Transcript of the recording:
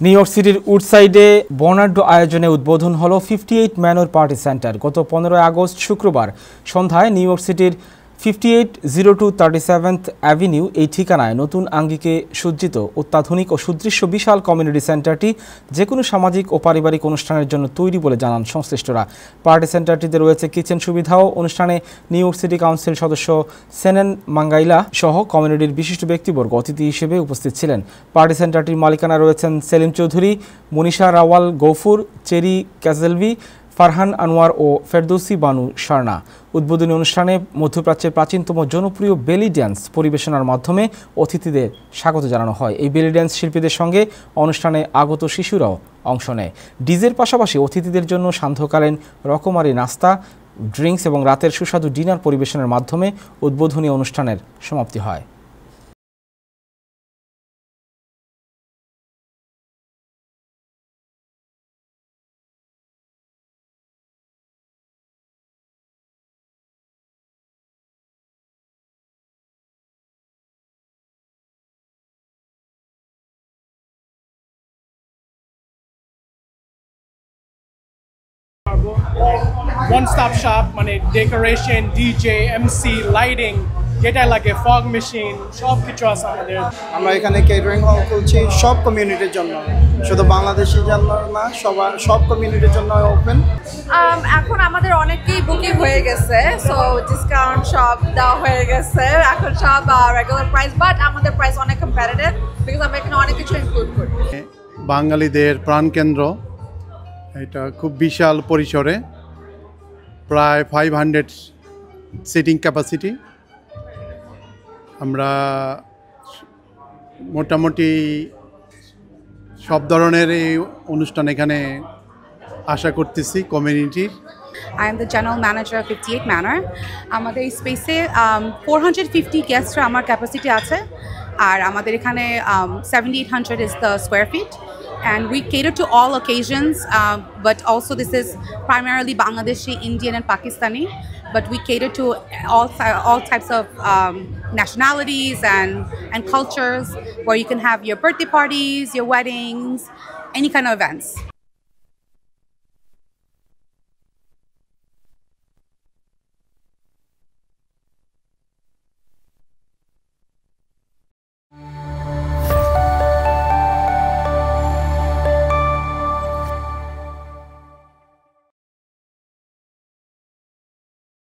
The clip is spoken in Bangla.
নিউ ইয়র্ক সিটির উডসাইডে বর্নার্ডো আয়োজনে উদ্বোধন হলো 58 ম্যানর পার্টি সেন্টার। গত 15 আগস্ট শুক্রবার সন্ধ্যায় নিউ ইয়র্ক সিটির 5802 37th অ্যাভিনিউ এই ঠিকানায় নতুন আঙ্গিকে সজ্জিত অত্যাধুনিক ও সুদৃশ্য বিশাল কমিউনিটি সেন্টারটি যে কোনো সামাজিক ও পারিবারিক অনুষ্ঠানের জন্য তৈরি বলে জানান সংশ্লিষ্টরা। পার্টি সেন্টারটিতে রয়েছে কিচেন সুবিধাও। অনুষ্ঠানে নিউ ইয়র্ক সিটি কাউন্সিল সদস্য সেনেন মাঙ্গাইলা সহ কমিউনিটির বিশিষ্ট ব্যক্তিবর্গ অতিথি হিসেবে উপস্থিত ছিলেন। পার্টি সেন্টারটির মালিকানা রয়েছেন সেলিম চৌধুরী, মনীষা রাওয়াল গফুর, চেরি ক্যাজেলভি, ফারহান আনোয়ার ও ফেরদৌসি বানু শারনা। উদ্বোধনী অনুষ্ঠানে মধ্যপ্রাচ্যের প্রাচীনতম জনপ্রিয় বেলি ড্যান্স পরিবেশনার মাধ্যমে অতিথিদের স্বাগত জানানো হয়। এই বেলি ড্যান্স শিল্পীদের সঙ্গে অনুষ্ঠানে আগত শিশুরাও অংশ নেয়। ডিজের পাশাপাশি অতিথিদের জন্য সান্ধ্যকালীন রকমারি নাস্তা, ড্রিঙ্কস এবং রাতের সুস্বাদু ডিনার পরিবেশনের মাধ্যমে উদ্বোধনী অনুষ্ঠানের সমাপ্তি হয়। one-stop shop মানে ডেকোরেশন, ডিজে, এমসি, লাইটিং, যেটা লাগে ফগ মেশিন সব কিছু আছে আমাদের। আমরা এখানে কেটারিং হল খুলছি সব কমিউনিটির জন্য, শুধু বাংলাদেশি জন্য না, সব কমিউনিটির জন্য ওপেন। এখন আমাদের অনেকই বুকিং হয়ে গেছে, সো ডিসকাউন্ট সব দেওয়া হয়ে গেছে। এখন সব রেগুলার প্রাইস, বাট আমাদের প্রাইস অনেক কম্প্যারেটিভ বিকজ আমরা এখানে অনেক কিছু ইনক্লুড করি। বাঙালিদের প্রাণকেন্দ্র, এটা খুব বিশাল পরিসরে, প্রায় 500 সিটিং ক্যাপাসিটি। আমরা মোটামুটি সব ধরনের এই অনুষ্ঠান এখানে আশা করতেছি কমিউনিটির। I am the general manager of 58 Manor. আমাদের এই স্পেসে 450 গেস্টরা আমার ক্যাপাসিটি আছে, আর আমাদের এখানে 7800 is the square feet. And we cater to all occasions, but also this is primarily Bangladeshi, Indian and Pakistani, but we cater to all types of nationalities and cultures, where you can have your birthday parties, your weddings, any kind of events.